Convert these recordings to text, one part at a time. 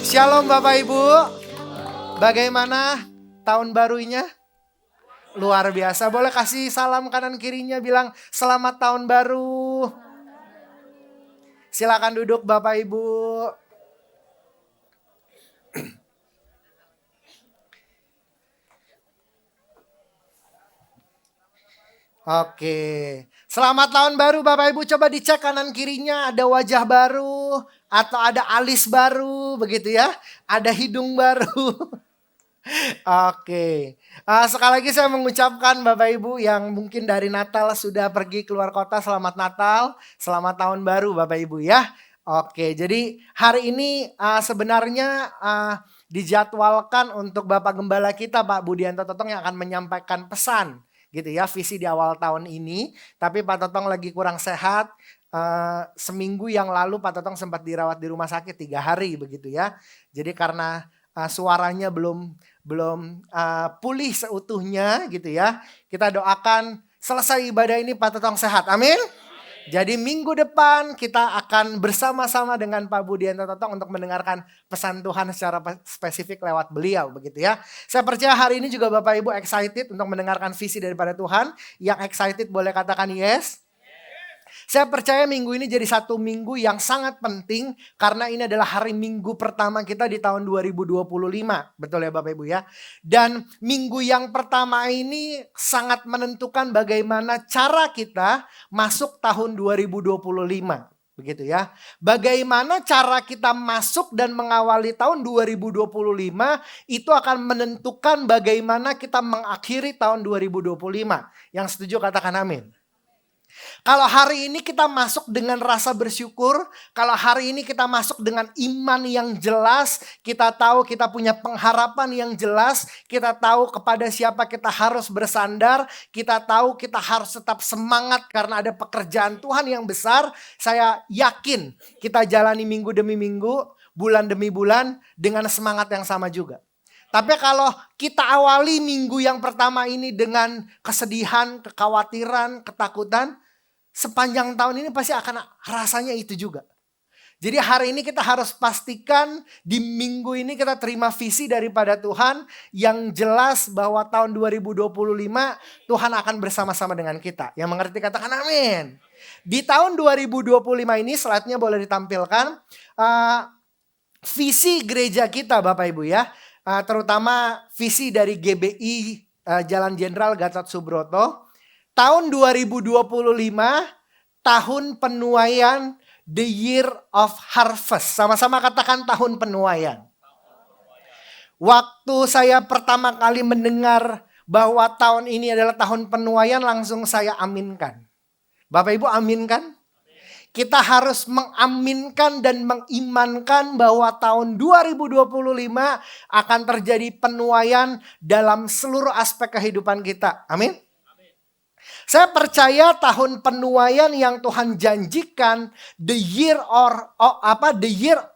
Shalom Bapak Ibu. Bagaimana tahun barunya? Luar biasa. Boleh kasih salam kanan kirinya bilang selamat tahun baru. Silakan duduk Bapak Ibu. Oke. Selamat tahun baru Bapak Ibu. Coba dicek kanan kirinya ada wajah baru atau ada alis baru begitu ya. Ada hidung baru. Oke. Sekali lagi saya mengucapkan Bapak Ibu yang mungkin dari Natal sudah pergi keluar kota, selamat Natal, selamat tahun baru Bapak Ibu ya. Oke, jadi hari ini sebenarnya dijadwalkan untuk Bapak Gembala kita Pak Budianto Totong yang akan menyampaikan pesan gitu ya, visi di awal tahun ini. Tapi Pak Totong lagi kurang sehat. Seminggu yang lalu Pak Totong sempat dirawat di rumah sakit 3 hari begitu ya. Jadi karena suaranya belum pulih seutuhnya gitu ya. Kita doakan selesai ibadah ini Pak Totong sehat. Amin. Jadi minggu depan kita akan bersama-sama dengan Pak Budianto Totong untuk mendengarkan pesan Tuhan secara spesifik lewat beliau begitu ya. Saya percaya hari ini juga Bapak Ibu excited untuk mendengarkan visi daripada Tuhan. Yang excited boleh katakan yes. Saya percaya minggu ini jadi satu minggu yang sangat penting karena ini adalah hari minggu pertama kita di tahun 2025. Betul ya Bapak Ibu ya. Dan minggu yang pertama ini sangat menentukan bagaimana cara kita masuk tahun 2025. Begitu ya. Bagaimana cara kita masuk dan mengawali tahun 2025 itu akan menentukan bagaimana kita mengakhiri tahun 2025. Yang setuju katakan amin. Kalau hari ini kita masuk dengan rasa bersyukur, kalau hari ini kita masuk dengan iman yang jelas, kita tahu kita punya pengharapan yang jelas, kita tahu kepada siapa kita harus bersandar, kita tahu kita harus tetap semangat karena ada pekerjaan Tuhan yang besar. Saya yakin kita jalani minggu demi minggu, bulan demi bulan dengan semangat yang sama juga. Tapi kalau kita awali minggu yang pertama ini dengan kesedihan, kekhawatiran, ketakutan, sepanjang tahun ini pasti akan rasanya itu juga. Jadi hari ini kita harus pastikan di minggu ini kita terima visi daripada Tuhan yang jelas bahwa tahun 2025 Tuhan akan bersama-sama dengan kita. Yang mengerti katakan amin. Di tahun 2025 ini slide-nya boleh ditampilkan visi gereja kita Bapak Ibu ya. Terutama visi dari GBI Jalan Jenderal Gatot Subroto. Tahun 2025, tahun penuaian, the year of harvest. Sama-sama katakan tahun penuaian. Waktu saya pertama kali mendengar bahwa tahun ini adalah tahun penuaian, langsung saya aminkan. Bapak Ibu aminkan? Kita harus mengaminkan dan mengimankan bahwa tahun 2025 akan terjadi penuaian dalam seluruh aspek kehidupan kita. Amin. Saya percaya tahun penuaian yang Tuhan janjikan, the year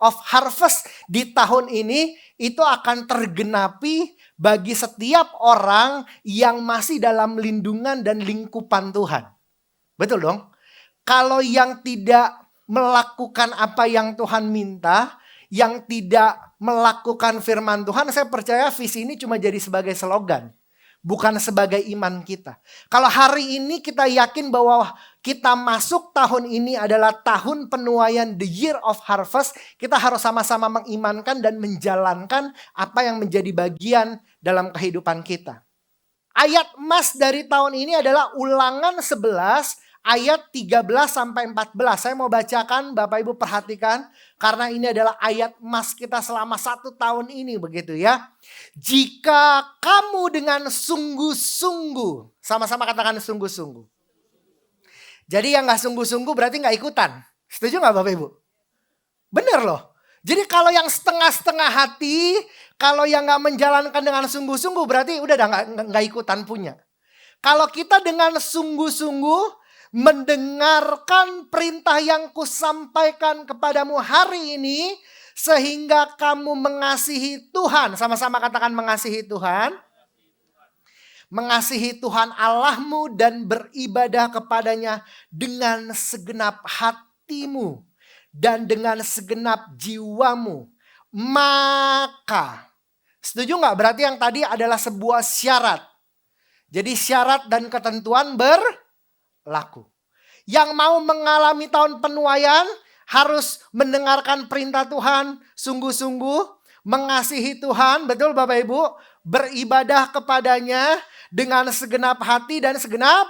of harvest di tahun ini itu akan tergenapi bagi setiap orang yang masih dalam lindungan dan lingkupan Tuhan. Betul dong? Kalau yang tidak melakukan apa yang Tuhan minta, yang tidak melakukan firman Tuhan, saya percaya visi ini cuma jadi sebagai slogan. Bukan sebagai iman kita. Kalau hari ini kita yakin bahwa kita masuk tahun ini adalah tahun penuaian, the year of harvest, kita harus sama-sama mengimankan dan menjalankan apa yang menjadi bagian dalam kehidupan kita. Ayat emas dari tahun ini adalah Ulangan 11 ayat 13 sampai 14. Saya mau bacakan, Bapak Ibu perhatikan. Karena ini adalah ayat emas kita selama 1 tahun ini begitu ya. Jika kamu dengan sungguh-sungguh. Sama-sama katakan sungguh-sungguh. Jadi yang gak sungguh-sungguh berarti gak ikutan. Setuju gak Bapak Ibu? Bener loh. Jadi kalau yang setengah-setengah hati. Kalau yang gak menjalankan dengan sungguh-sungguh berarti udah gak ikutan punya. Kalau kita dengan sungguh-sungguh mendengarkan perintah yang kusampaikan kepadamu hari ini, sehingga kamu mengasihi Tuhan. Sama-sama katakan mengasihi Tuhan. Mengasihi Tuhan Allahmu dan beribadah kepadanya dengan segenap hatimu dan dengan segenap jiwamu. maka. Setuju nggak? Berarti yang tadi adalah sebuah syarat. Jadi syarat dan ketentuan berlaku. Yang mau mengalami tahun penuaian harus mendengarkan perintah Tuhan sungguh-sungguh, mengasihi Tuhan, betul Bapak Ibu, beribadah kepadanya dengan segenap hati dan segenap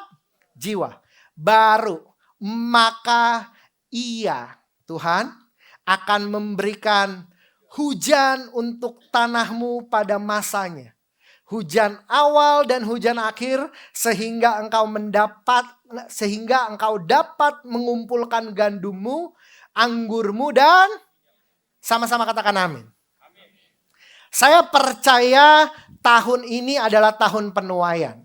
jiwa. Baru maka ia, Tuhan, akan memberikan hujan untuk tanahmu pada masanya. Hujan awal dan hujan akhir sehingga engkau dapat mengumpulkan gandummu, anggurmu, dan sama-sama katakan amin. Saya percaya tahun ini adalah tahun penuaian.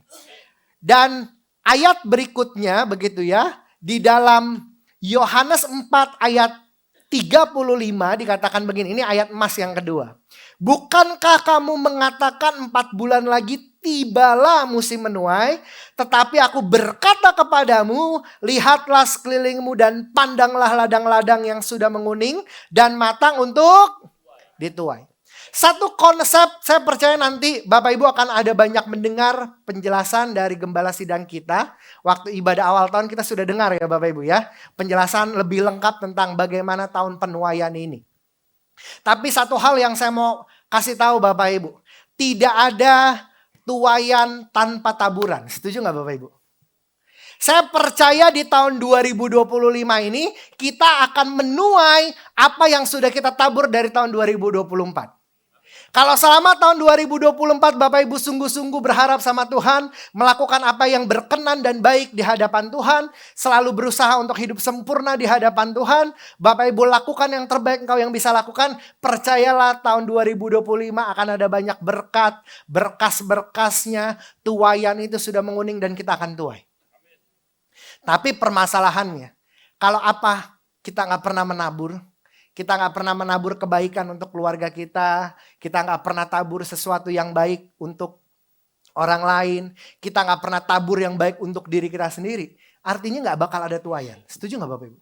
Dan ayat berikutnya begitu ya, di dalam Yohanes 4 ayat 35 dikatakan begini, ini ayat emas yang kedua. Bukankah kamu mengatakan 4 bulan lagi tibalah musim menuai, tetapi aku berkata kepadamu, lihatlah sekelilingmu dan pandanglah ladang-ladang yang sudah menguning dan matang untuk dituai. Satu konsep, saya percaya nanti Bapak Ibu akan ada banyak mendengar penjelasan dari gembala sidang kita. Waktu ibadah awal tahun kita sudah dengar ya Bapak Ibu ya. Penjelasan lebih lengkap tentang bagaimana tahun penuaian ini. Tapi satu hal yang saya mau kasih tahu Bapak Ibu. Tidak ada tuaian tanpa taburan. Setuju nggak Bapak Ibu? Saya percaya di tahun 2025 ini kita akan menuai apa yang sudah kita tabur dari tahun 2024. Kalau selama tahun 2024 Bapak Ibu sungguh-sungguh berharap sama Tuhan, melakukan apa yang berkenan dan baik di hadapan Tuhan, selalu berusaha untuk hidup sempurna di hadapan Tuhan, Bapak Ibu lakukan yang terbaik engkau yang bisa lakukan, percayalah tahun 2025 akan ada banyak berkat, berkas-berkasnya, tuaian itu sudah menguning dan kita akan tuai. Tapi permasalahannya, kalau apa kita nggak pernah menabur, kita nggak pernah menabur kebaikan untuk keluarga kita nggak pernah tabur sesuatu yang baik untuk orang lain, kita nggak pernah tabur yang baik untuk diri kita sendiri, artinya nggak bakal ada tuaian. Setuju nggak Bapak Ibu?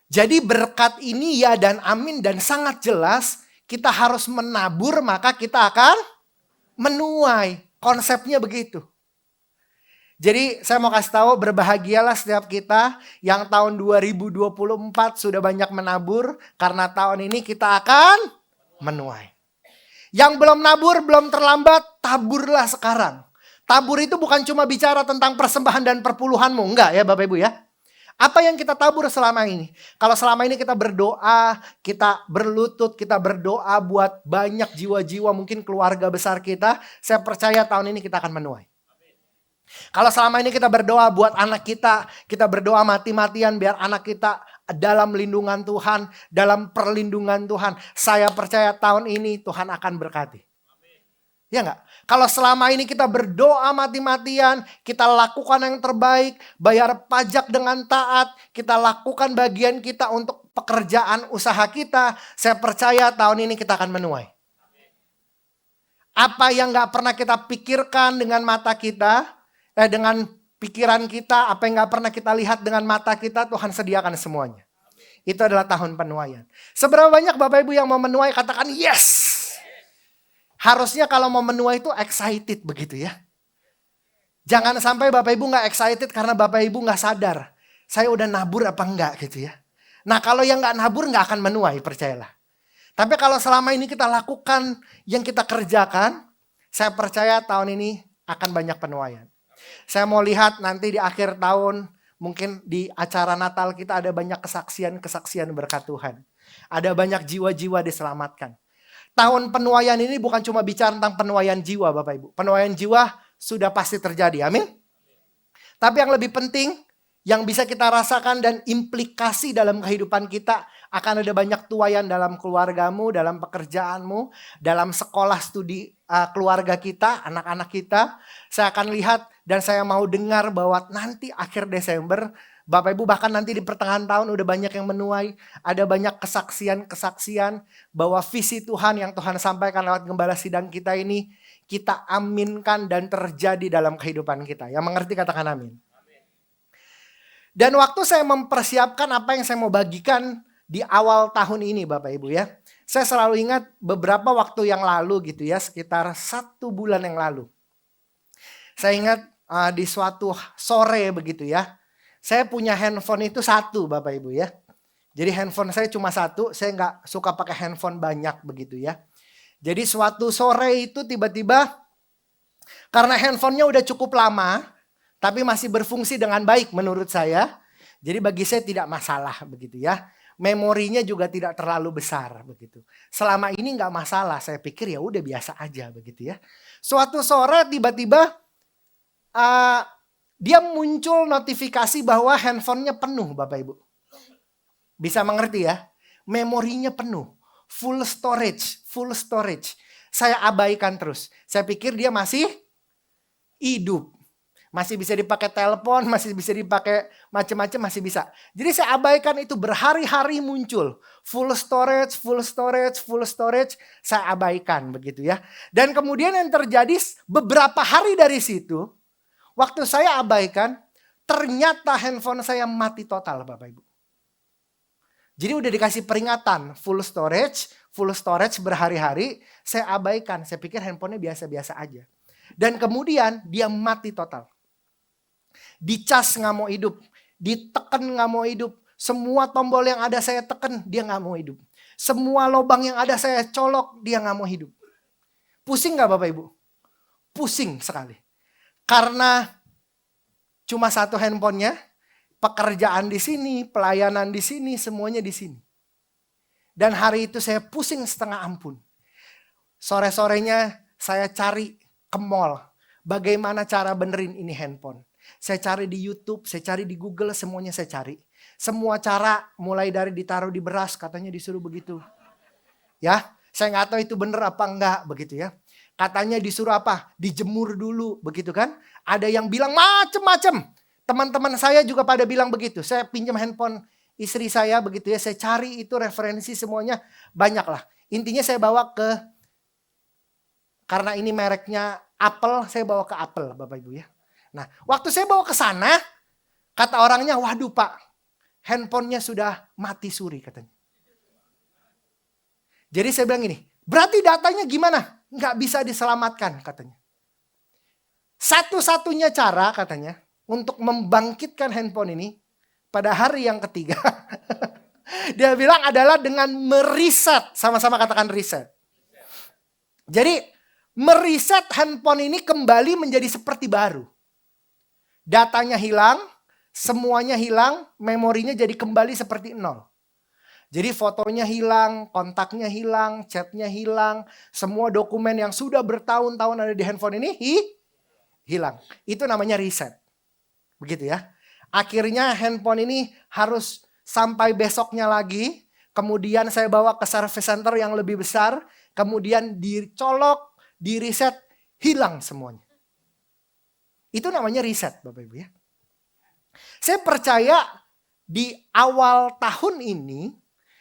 Jadi berkat ini ya dan amin dan sangat jelas kita harus menabur maka kita akan menuai. Konsepnya begitu. Jadi saya mau kasih tahu berbahagialah setiap kita yang tahun 2024 sudah banyak menabur karena tahun ini kita akan menuai. Yang belum nabur belum terlambat, taburlah sekarang. Tabur itu bukan cuma bicara tentang persembahan dan perpuluhanmu, enggak ya Bapak Ibu ya. Apa yang kita tabur selama ini? Kalau selama ini kita berdoa, kita berlutut, kita berdoa buat banyak jiwa-jiwa mungkin keluarga besar kita, saya percaya tahun ini kita akan menuai. Kalau selama ini kita berdoa buat anak kita berdoa mati-matian biar anak kita dalam lindungan Tuhan, dalam perlindungan Tuhan. Saya percaya tahun ini Tuhan akan berkati. Ya enggak? Kalau selama ini kita berdoa mati-matian, kita lakukan yang terbaik, bayar pajak dengan taat, kita lakukan bagian kita untuk pekerjaan usaha kita, saya percaya tahun ini kita akan menuai. Apa yang enggak pernah kita pikirkan dengan mata kita, dengan pikiran kita, apa yang gak pernah kita lihat dengan mata kita, Tuhan sediakan semuanya. Itu adalah tahun penuaian. Seberapa banyak Bapak Ibu yang mau menuai, katakan yes. Harusnya kalau mau menuai itu excited begitu ya. Jangan sampai Bapak Ibu gak excited karena Bapak Ibu gak sadar. Saya udah nabur apa enggak gitu ya. Nah kalau yang gak nabur gak akan menuai, percayalah. Tapi kalau selama ini kita lakukan yang kita kerjakan, saya percaya tahun ini akan banyak penuaian. Saya mau lihat nanti di akhir tahun, mungkin di acara Natal kita ada banyak kesaksian berkat Tuhan. Ada banyak jiwa-jiwa diselamatkan. Tahun penuaian ini bukan cuma bicara tentang penuaian jiwa Bapak Ibu. Penuaian jiwa sudah pasti terjadi, amin. Tapi yang lebih penting, yang bisa kita rasakan dan implikasi dalam kehidupan kita, akan ada banyak tuaian dalam keluargamu, dalam pekerjaanmu, dalam sekolah studi keluarga kita, anak-anak kita. Saya akan lihat dan saya mau dengar bahwa nanti akhir Desember, Bapak Ibu bahkan nanti di pertengahan tahun udah banyak yang menuai. Ada banyak kesaksian-kesaksian bahwa visi Tuhan yang Tuhan sampaikan lewat gembala sidang kita ini, kita aminkan dan terjadi dalam kehidupan kita. Yang mengerti katakan amin. Dan waktu saya mempersiapkan apa yang saya mau bagikan di awal tahun ini Bapak Ibu ya. Saya selalu ingat beberapa waktu yang lalu gitu ya, sekitar 1 bulan yang lalu. Saya ingat di suatu sore begitu ya. Saya punya handphone itu 1 Bapak Ibu ya. Jadi handphone saya cuma 1, saya nggak suka pakai handphone banyak begitu ya. Jadi suatu sore itu tiba-tiba karena handphonenya udah cukup lama, tapi masih berfungsi dengan baik menurut saya. Jadi bagi saya tidak masalah begitu ya. Memorinya juga tidak terlalu besar begitu. Selama ini nggak masalah, saya pikir ya udah biasa aja begitu ya. Suatu sore tiba-tiba dia muncul notifikasi bahwa handphonenya penuh Bapak Ibu. Bisa mengerti ya? Memorinya penuh, full storage. Saya abaikan terus. Saya pikir dia masih hidup. Masih bisa dipakai telepon, masih bisa dipakai macam-macam, masih bisa. Jadi saya abaikan itu, berhari-hari muncul. Full storage, saya abaikan begitu ya. Dan kemudian yang terjadi beberapa hari dari situ, waktu saya abaikan, ternyata handphone saya mati total Bapak Ibu. Jadi udah dikasih peringatan, full storage berhari-hari, saya abaikan. Saya pikir handphonenya biasa-biasa aja. Dan kemudian dia mati total. Dicas nggak mau hidup, diteken nggak mau hidup. Semua tombol yang ada saya tekan, dia nggak mau hidup. Semua lubang yang ada saya colok, dia nggak mau hidup. Pusing nggak Bapak Ibu? Pusing sekali. Karena cuma 1 handphonenya, pekerjaan di sini, pelayanan di sini, semuanya di sini. Dan hari itu saya pusing setengah ampun. Sore-sorenya saya cari ke mall. Bagaimana cara benerin ini handphone. Saya cari di YouTube, saya cari di Google, semuanya saya cari. Semua cara mulai dari ditaruh di beras, katanya disuruh begitu. Ya, saya nggak tahu itu bener apa enggak begitu ya. Katanya disuruh apa? Dijemur dulu begitu kan. Ada yang bilang macem-macem. Teman-teman saya juga pada bilang begitu. Saya pinjam handphone istri saya begitu ya. Saya cari itu referensi semuanya banyak lah. Intinya saya bawa karena ini mereknya Apple, saya bawa ke Apple Bapak Ibu ya. Nah, waktu saya bawa ke sana, kata orangnya, waduh Pak, handphonenya sudah mati suri katanya. Jadi saya bilang gini, berarti datanya gimana? Nggak bisa diselamatkan katanya. Satu-satunya cara katanya, untuk membangkitkan handphone ini, pada hari yang ketiga, dia bilang adalah dengan mereset, sama-sama katakan reset. Jadi, mereset handphone ini kembali menjadi seperti baru. Datanya hilang, semuanya hilang, memorinya jadi kembali seperti 0. Jadi fotonya hilang, kontaknya hilang, chatnya hilang, semua dokumen yang sudah bertahun-tahun ada di handphone ini hilang. Itu namanya reset. Begitu ya. Akhirnya handphone ini harus sampai besoknya lagi, kemudian saya bawa ke service center yang lebih besar, kemudian dicolok, di-reset, hilang semuanya. Itu namanya reset Bapak Ibu ya. Saya percaya di awal tahun ini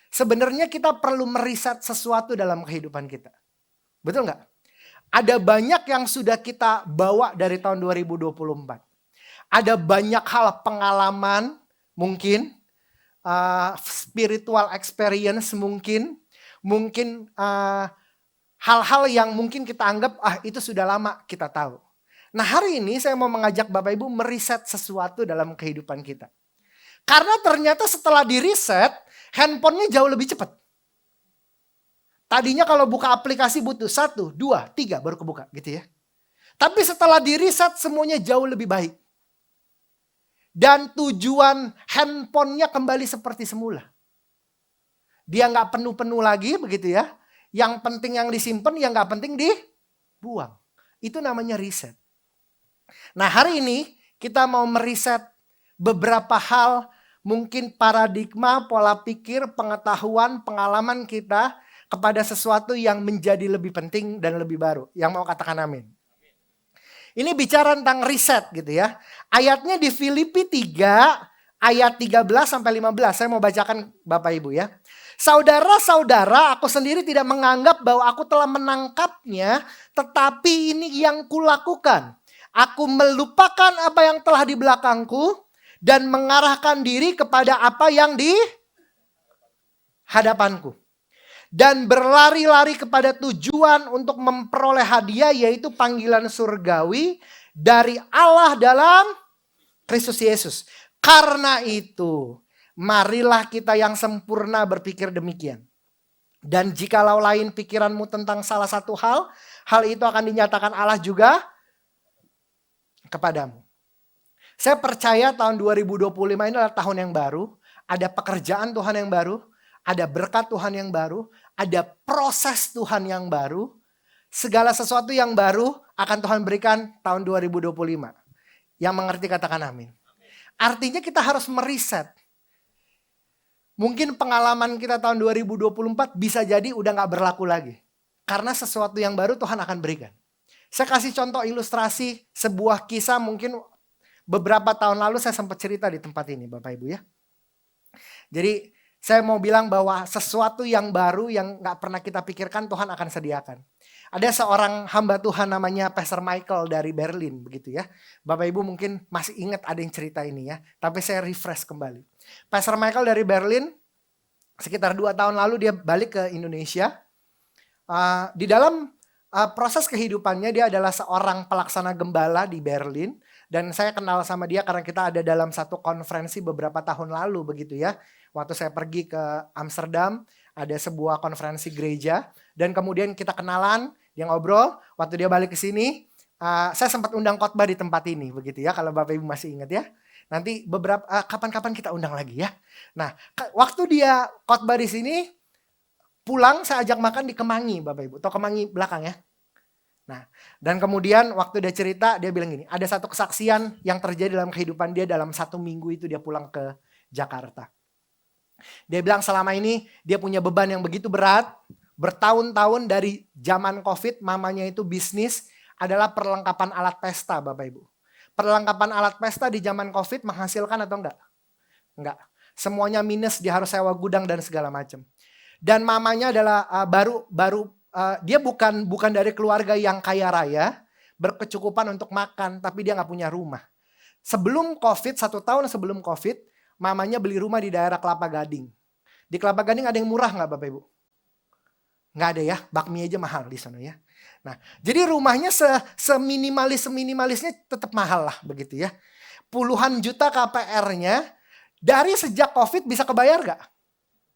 sebenarnya kita perlu mereset sesuatu dalam kehidupan kita. Betul nggak? Ada banyak yang sudah kita bawa dari tahun 2024. Ada banyak hal pengalaman mungkin, spiritual experience mungkin hal-hal yang mungkin kita anggap itu sudah lama kita tahu. Nah hari ini saya mau mengajak Bapak Ibu mereset sesuatu dalam kehidupan kita. Karena ternyata setelah di-reset, handphonenya jauh lebih cepat. Tadinya kalau buka aplikasi butuh 1, 2, 3 baru kebuka gitu ya. Tapi setelah di-reset semuanya jauh lebih baik. Dan tujuan handphonenya kembali seperti semula. Dia nggak penuh-penuh lagi begitu ya. Yang penting yang disimpan, yang nggak penting dibuang. Itu namanya reset. Nah hari ini kita mau mereset beberapa hal, mungkin paradigma, pola pikir, pengetahuan, pengalaman kita kepada sesuatu yang menjadi lebih penting dan lebih baru. Yang mau katakan amin. Ini bicara tentang reset gitu ya. Ayatnya di Filipi 3 ayat 13 sampai 15. Saya mau bacakan Bapak Ibu ya. Saudara-saudara, aku sendiri tidak menganggap bahwa aku telah menangkapnya, tetapi ini yang kulakukan. Aku melupakan apa yang telah di belakangku dan mengarahkan diri kepada apa yang di hadapanku. dan berlari-lari kepada tujuan untuk memperoleh hadiah, yaitu panggilan surgawi dari Allah dalam Kristus Yesus. Karena itu, marilah kita yang sempurna berpikir demikian. Dan jikalau lain pikiranmu tentang salah satu hal itu akan dinyatakan Allah juga kepadamu. Saya percaya tahun 2025 ini adalah tahun yang baru. Ada pekerjaan Tuhan yang baru. Ada berkat Tuhan yang baru. Ada proses Tuhan yang baru. Segala sesuatu yang baru akan Tuhan berikan tahun 2025. Yang mengerti katakan amin. Artinya kita harus meriset. Mungkin pengalaman kita tahun 2024 bisa jadi udah gak berlaku lagi. Karena sesuatu yang baru Tuhan akan berikan. Saya kasih contoh ilustrasi sebuah kisah, mungkin beberapa tahun lalu saya sempat cerita di tempat ini Bapak Ibu ya. Jadi saya mau bilang bahwa sesuatu yang baru yang gak pernah kita pikirkan Tuhan akan sediakan. Ada seorang hamba Tuhan namanya Pastor Michael dari Berlin begitu ya. Bapak Ibu mungkin masih ingat ada yang cerita ini ya. Tapi saya refresh kembali. Pastor Michael dari Berlin sekitar 2 tahun lalu dia balik ke Indonesia. Di dalam proses kehidupannya dia adalah seorang pelaksana gembala di Berlin. Dan saya kenal sama dia karena kita ada dalam satu konferensi beberapa tahun lalu begitu ya. Waktu saya pergi ke Amsterdam, ada sebuah konferensi gereja. Dan kemudian kita kenalan, dia ngobrol. Waktu dia balik ke sini, saya sempat undang khotbah di tempat ini begitu ya. Kalau Bapak Ibu masih ingat ya. Nanti beberapa kapan-kapan kita undang lagi ya. Nah, waktu dia khotbah di sini, pulang saya ajak makan di Kemangi Bapak Ibu. Atau Kemangi belakang ya. Nah, dan kemudian waktu dia cerita, dia bilang gini, ada satu kesaksian yang terjadi dalam kehidupan dia dalam 1 minggu itu dia pulang ke Jakarta. Dia bilang selama ini dia punya beban yang begitu berat, bertahun-tahun dari zaman COVID, mamanya itu bisnis adalah perlengkapan alat pesta Bapak Ibu. Perlengkapan alat pesta di zaman COVID menghasilkan atau enggak? Enggak. Semuanya minus, dia harus sewa gudang dan segala macam. Dan mamanya adalah dia bukan dari keluarga yang kaya raya, berkecukupan untuk makan, tapi dia nggak punya rumah. Sebelum COVID, 1 tahun sebelum COVID, mamanya beli rumah di daerah Kelapa Gading. Di Kelapa Gading ada yang murah nggak Bapak Ibu? Nggak ada ya, bakmi aja mahal di sana ya. Nah, jadi rumahnya seminimalisnya tetap mahal lah begitu ya. Puluhan juta KPR-nya, dari sejak COVID bisa kebayar nggak?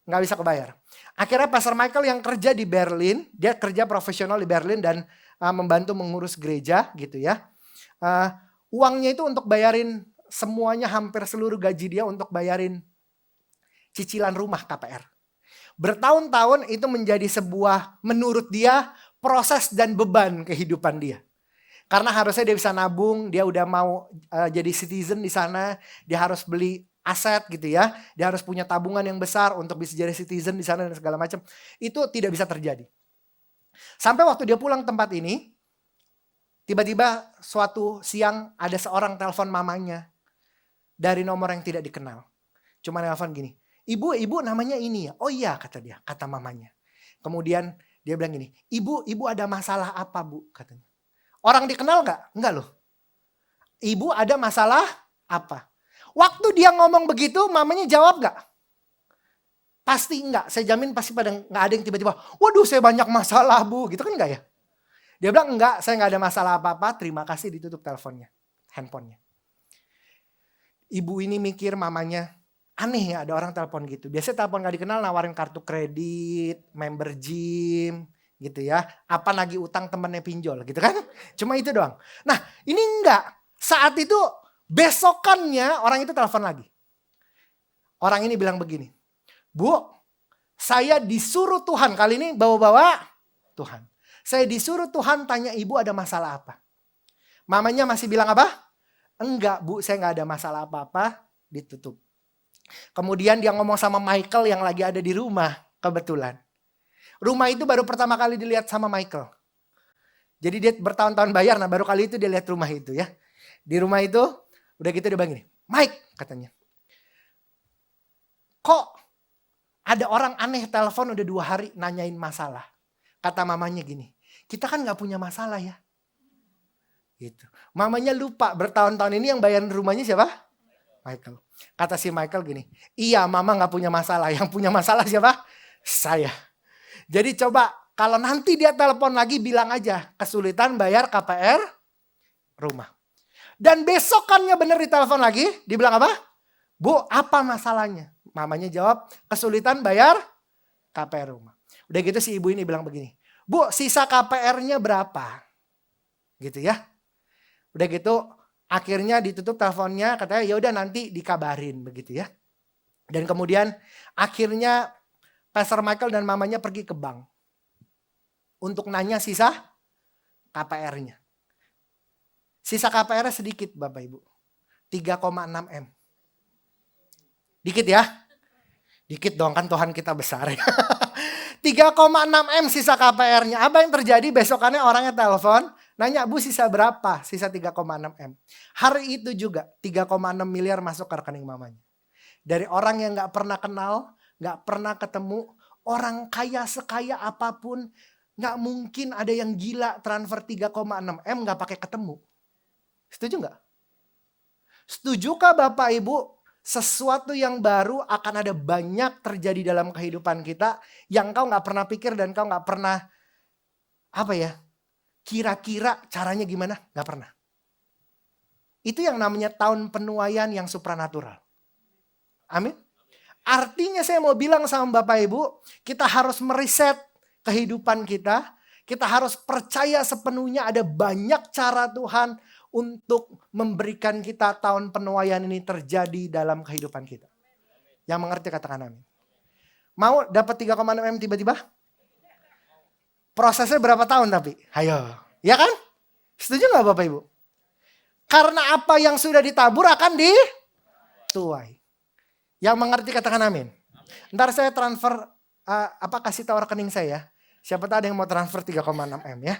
Nggak bisa kebayar. Akhirnya Pastor Michael yang kerja di Berlin, dia kerja profesional di Berlin dan membantu mengurus gereja gitu ya. Uangnya itu untuk bayarin semuanya, hampir seluruh gaji dia untuk bayarin cicilan rumah KPR. Bertahun-tahun itu menjadi sebuah, menurut dia, proses dan beban kehidupan dia. Karena harusnya dia bisa nabung, dia udah mau jadi citizen di sana, dia harus beli aset gitu ya. Dia harus punya tabungan yang besar untuk bisa jadi citizen di sana dan segala macam. Itu tidak bisa terjadi. Sampai waktu dia pulang tempat ini, tiba-tiba suatu siang ada seorang telepon mamanya dari nomor yang tidak dikenal. Cuma telepon gini, ibu namanya ini ya? Oh iya kata dia, kata mamanya. Kemudian dia bilang gini, ibu ada masalah apa bu? Katanya. Orang dikenal gak? Enggak loh. Ibu ada masalah apa? Waktu dia ngomong begitu, mamanya jawab gak? Pasti enggak. Saya jamin pasti pada gak ada yang tiba-tiba, waduh saya banyak masalah bu. Gitu kan enggak ya? Dia bilang enggak, saya gak ada masalah apa-apa. Terima kasih, ditutup teleponnya, handphonenya. Ibu ini mikir mamanya, aneh ya ada orang telepon gitu. Biasanya telepon gak dikenal nawarin kartu kredit, member gym gitu ya. Apa nagih utang temennya pinjol gitu kan. Cuma itu doang. Nah ini enggak. Saat itu besokannya orang itu telepon lagi. Orang ini bilang begini, Bu, saya disuruh Tuhan, kali ini bawa-bawa Tuhan. Saya disuruh Tuhan tanya ibu ada masalah apa. Mamanya masih bilang apa? Enggak bu, saya gak ada masalah apa-apa. Ditutup. Kemudian dia ngomong sama Michael yang lagi ada di rumah kebetulan. Rumah itu baru pertama kali dilihat sama Michael. Jadi dia bertahun-tahun bayar, nah baru kali itu dia lihat rumah itu ya. Di rumah itu, udah gitu dia bilang gini, Mike katanya. Kok ada orang aneh telepon udah 2 hari nanyain masalah. Kata mamanya gini, kita kan gak punya masalah ya. Gitu. Mamanya lupa bertahun-tahun ini yang bayarin rumahnya siapa? Michael. Kata si Michael gini, iya mama gak punya masalah, yang punya masalah siapa? Saya. Jadi coba kalau nanti dia telepon lagi bilang aja kesulitan bayar KPR rumah. Dan besokannya bener ditelepon lagi, dibilang apa? Bu, apa masalahnya? Mamanya jawab, kesulitan bayar KPR rumah. Udah gitu si ibu ini bilang begini, Bu, sisa KPR-nya berapa? Gitu ya. Udah gitu akhirnya ditutup teleponnya, katanya ya udah nanti dikabarin begitu ya. Dan kemudian akhirnya Pastor Michael dan mamanya pergi ke bank untuk nanya sisa KPR-nya. Sisa KPR-nya sedikit Bapak Ibu. 3,6 M. Dikit ya? Dikit dong, kan Tuhan kita besar ya. 3,6 M sisa KPR-nya. Apa yang terjadi? Besokannya orangnya telepon, nanya, Bu sisa berapa? Sisa 3,6 M. Hari itu juga 3,6 miliar masuk ke rekening mamanya. Dari orang yang gak pernah kenal, gak pernah ketemu, orang kaya sekaya apapun, gak mungkin ada yang gila transfer 3,6 M gak pakai ketemu. Setuju gak? Setujukah Bapak Ibu? Sesuatu yang baru akan ada banyak terjadi dalam kehidupan kita yang kau gak pernah pikir dan kau gak pernah kira-kira caranya gimana? Gak pernah. Itu yang namanya tahun penuaian yang supranatural. Amin. Artinya saya mau bilang sama Bapak Ibu, kita harus meriset kehidupan kita. Kita harus percaya sepenuhnya ada banyak cara Tuhan untuk memberikan kita tahun penuaian ini terjadi dalam kehidupan kita. Yang mengerti katakan amin. Mau dapat 3,6 M tiba-tiba? Prosesnya berapa tahun tapi? Ayo. Ya kan? Setuju gak Bapak Ibu? Karena apa yang sudah ditabur akan dituai. Yang mengerti katakan amin. Ntar saya transfer, kasih tahu rekening saya. Siapa tahu ada yang mau transfer 3,6 M ya.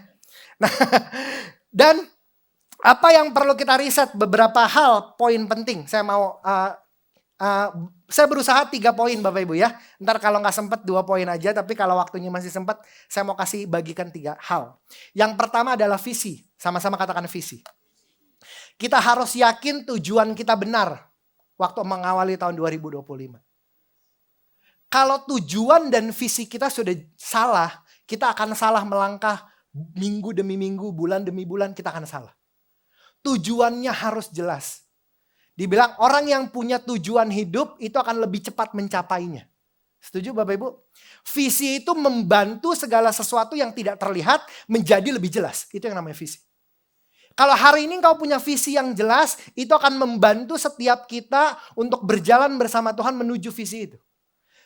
Nah, dan apa yang perlu kita riset? Beberapa hal, poin penting. Saya mau, saya berusaha 3 poin Bapak Ibu ya. Ntar kalau nggak sempat 2 poin aja. Tapi kalau waktunya masih sempat, saya mau kasih bagikan 3 hal. Yang pertama adalah visi. Sama-sama katakan visi. Kita harus yakin tujuan kita benar. Waktu mengawali tahun 2025. Kalau tujuan dan visi kita sudah salah, kita akan salah melangkah minggu demi minggu, bulan demi bulan, kita akan salah. Tujuannya harus jelas. Dibilang orang yang punya tujuan hidup itu akan lebih cepat mencapainya. Setuju Bapak Ibu? Visi itu membantu segala sesuatu yang tidak terlihat menjadi lebih jelas. Itu yang namanya visi. Kalau hari ini kau punya visi yang jelas, itu akan membantu setiap kita untuk berjalan bersama Tuhan menuju visi itu.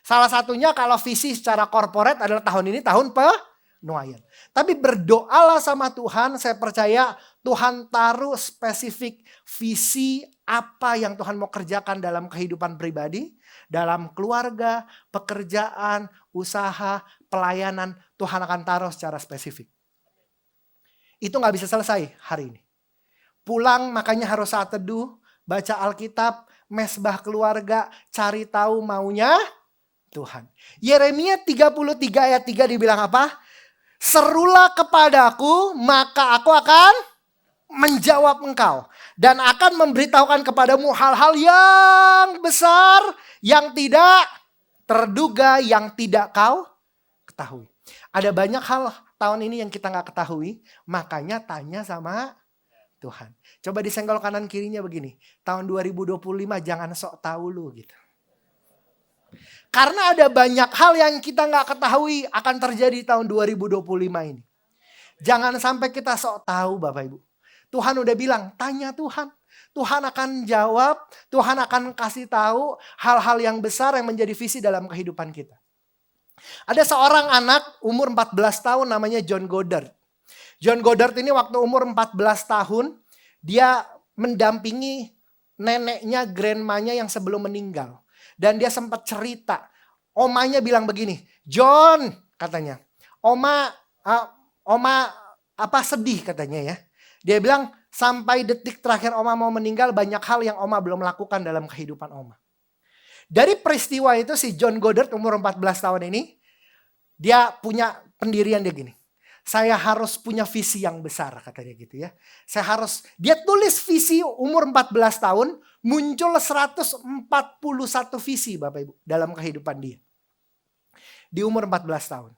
Salah satunya kalau visi secara korporat adalah tahun ini tahun penuaian. Tapi berdoalah sama Tuhan, saya percaya Tuhan taruh spesifik visi apa yang Tuhan mau kerjakan dalam kehidupan pribadi, dalam keluarga, pekerjaan, usaha, pelayanan, Tuhan akan taruh secara spesifik. Itu gak bisa selesai hari ini. Pulang makanya harus saat teduh, baca Alkitab, mesbah keluarga, cari tahu maunya Tuhan. Yeremia 33 ayat 3 dibilang apa? Serulah kepadaku, maka aku akan menjawab engkau. Dan akan memberitahukan kepadamu hal-hal yang besar, yang tidak terduga, yang tidak kau ketahui. Ada banyak hal tahun ini yang kita gak ketahui, makanya tanya sama Tuhan. Coba disenggol kanan kirinya begini. Tahun 2025 jangan sok tahu lu gitu. Karena ada banyak hal yang kita gak ketahui akan terjadi tahun 2025 ini. Jangan sampai kita sok tahu Bapak Ibu. Tuhan udah bilang, tanya Tuhan. Tuhan akan jawab, Tuhan akan kasih tahu hal-hal yang besar yang menjadi visi dalam kehidupan kita. Ada seorang anak umur 14 tahun namanya John Goddard. John Goddard ini waktu umur 14 tahun, dia mendampingi neneknya, grandmanya yang sebelum meninggal. Dan dia sempat cerita, omanya bilang begini, John katanya, oma sedih katanya ya. Dia bilang sampai detik terakhir oma mau meninggal banyak hal yang oma belum lakukan dalam kehidupan oma. Dari peristiwa itu si John Goddard umur 14 tahun ini, dia punya pendirian dia gini. Saya harus punya visi yang besar katanya gitu ya. Dia tulis visi umur 14 tahun, muncul 141 visi Bapak Ibu dalam kehidupan dia. Di umur 14 tahun.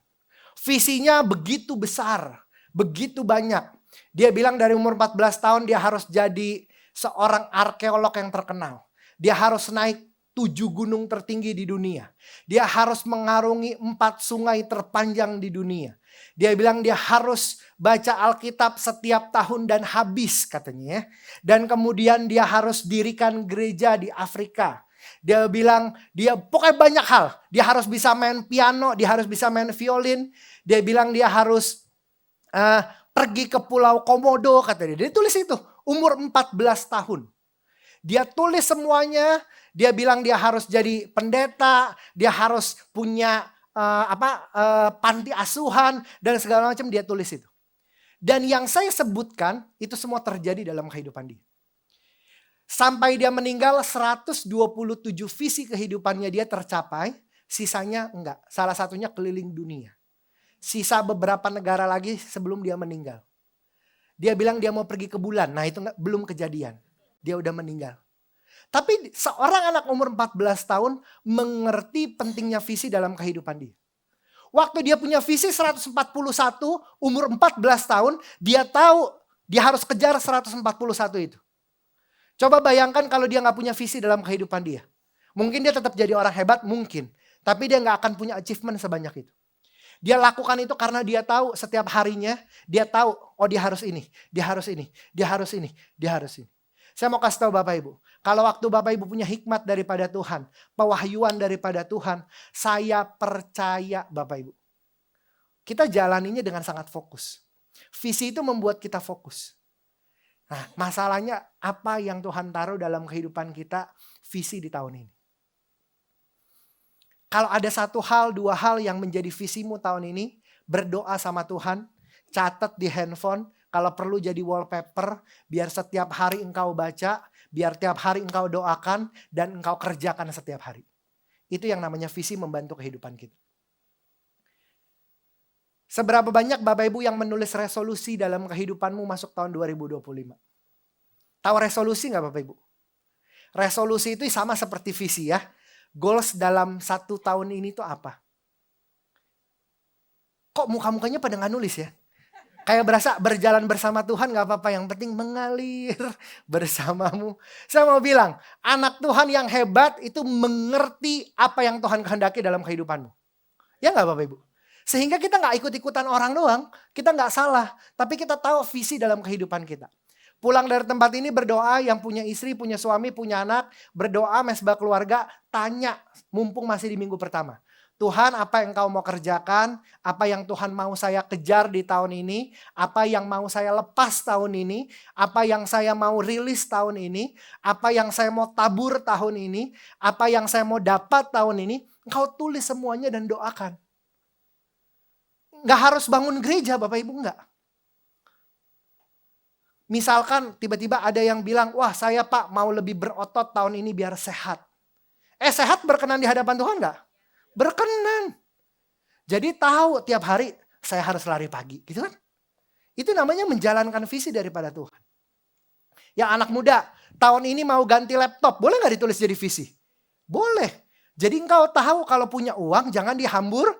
Visinya begitu besar, begitu banyak. Dia bilang dari umur 14 tahun dia harus jadi seorang arkeolog yang terkenal. Dia harus naik 7 gunung tertinggi di dunia. Dia harus mengarungi 4 sungai terpanjang di dunia. Dia bilang dia harus baca Alkitab setiap tahun dan habis katanya ya. Dan kemudian dia harus dirikan gereja di Afrika. Dia bilang dia pokoknya banyak hal. Dia harus bisa main piano, dia harus bisa main violin. Dia bilang dia harus pergi ke Pulau Komodo katanya. Dia tulis itu umur 14 tahun. Dia tulis semuanya. Dia bilang dia harus jadi pendeta, dia harus punya panti asuhan dan segala macam, dia tulis itu. Dan yang saya sebutkan itu semua terjadi dalam kehidupan dia. Sampai dia meninggal 127 visi kehidupannya dia tercapai, sisanya enggak. Salah satunya keliling dunia. Sisa beberapa negara lagi sebelum dia meninggal. Dia bilang dia mau pergi ke bulan, nah itu belum kejadian. Dia udah meninggal. Tapi seorang anak umur 14 tahun mengerti pentingnya visi dalam kehidupan dia. Waktu dia punya visi 141, umur 14 tahun, dia tahu dia harus kejar 141 itu. Coba bayangkan kalau dia gak punya visi dalam kehidupan dia. Mungkin dia tetap jadi orang hebat, mungkin. Tapi dia gak akan punya achievement sebanyak itu. Dia lakukan itu karena dia tahu setiap harinya, dia tahu, oh dia harus ini, dia harus ini, dia harus ini, dia harus ini. Saya mau kasih tahu Bapak Ibu, kalau waktu Bapak Ibu punya hikmat daripada Tuhan, pewahyuan daripada Tuhan, saya percaya Bapak Ibu. Kita jalaninya dengan sangat fokus. Visi itu membuat kita fokus. Nah, masalahnya apa yang Tuhan taruh dalam kehidupan kita, visi di tahun ini. Kalau ada satu hal, dua hal yang menjadi visimu tahun ini, berdoa sama Tuhan, catat di handphone, kalau perlu jadi wallpaper, biar setiap hari engkau baca, biar tiap hari engkau doakan, dan engkau kerjakan setiap hari. Itu yang namanya visi membantu kehidupan kita. Seberapa banyak Bapak Ibu yang menulis resolusi dalam kehidupanmu masuk tahun 2025? Tahu resolusi gak Bapak Ibu? Resolusi itu sama seperti visi ya. Goals dalam 1 tahun ini tuh apa? Kok muka-mukanya pada gak nulis ya? Kayak berasa berjalan bersama Tuhan gak apa-apa. Yang penting mengalir bersamamu. Saya mau bilang, anak Tuhan yang hebat itu mengerti apa yang Tuhan kehendaki dalam kehidupanmu. Ya gak Bapak Ibu? Sehingga kita gak ikut-ikutan orang doang. Kita gak salah. Tapi kita tahu visi dalam kehidupan kita. Pulang dari tempat ini berdoa, yang punya istri, punya suami, punya anak. Berdoa, mesbah keluarga, tanya mumpung masih di minggu pertama. Tuhan, apa yang kau mau kerjakan? Apa yang Tuhan mau saya kejar di tahun ini? Apa yang mau saya lepas tahun ini? Apa yang saya mau rilis tahun ini? Apa yang saya mau tabur tahun ini? Apa yang saya mau dapat tahun ini? Engkau tulis semuanya dan doakan. Nggak harus bangun gereja Bapak Ibu, enggak. Misalkan tiba-tiba ada yang bilang, wah saya Pak mau lebih berotot tahun ini biar sehat. Sehat berkenan di hadapan Tuhan enggak? Berkenan. Jadi tahu tiap hari saya harus lari pagi, gitu kan? Itu namanya menjalankan visi daripada Tuhan. Yang anak muda, tahun ini mau ganti laptop, boleh gak ditulis jadi visi? Boleh. Jadi engkau tahu kalau punya uang jangan dihambur,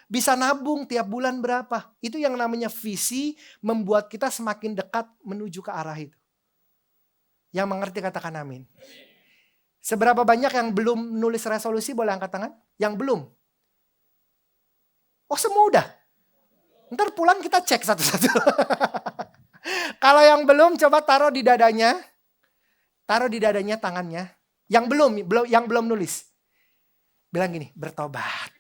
bisa nabung tiap bulan berapa. Itu yang namanya visi membuat kita semakin dekat menuju ke arah itu. Yang mengerti katakan amin. Seberapa banyak yang belum nulis resolusi boleh angkat tangan? Yang belum? Oh semua udah? Ntar pulang kita cek satu-satu. Kalau yang belum coba taruh di dadanya. Taruh di dadanya tangannya. Yang belum nulis. Bilang gini, bertobat.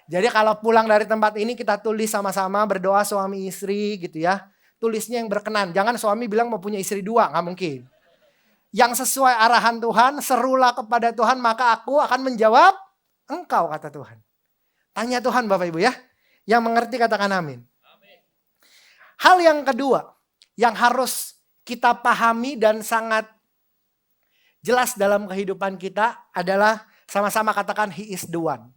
Jadi kalau pulang dari tempat ini kita tulis sama-sama berdoa suami istri gitu ya. Tulisnya yang berkenan. Jangan suami bilang mau punya istri 2, gak mungkin. Yang sesuai arahan Tuhan, serulah kepada Tuhan maka aku akan menjawab engkau kata Tuhan. Tanya Tuhan Bapak Ibu ya. Yang mengerti katakan amin. Hal yang kedua yang harus kita pahami dan sangat jelas dalam kehidupan kita adalah sama-sama katakan He is the one.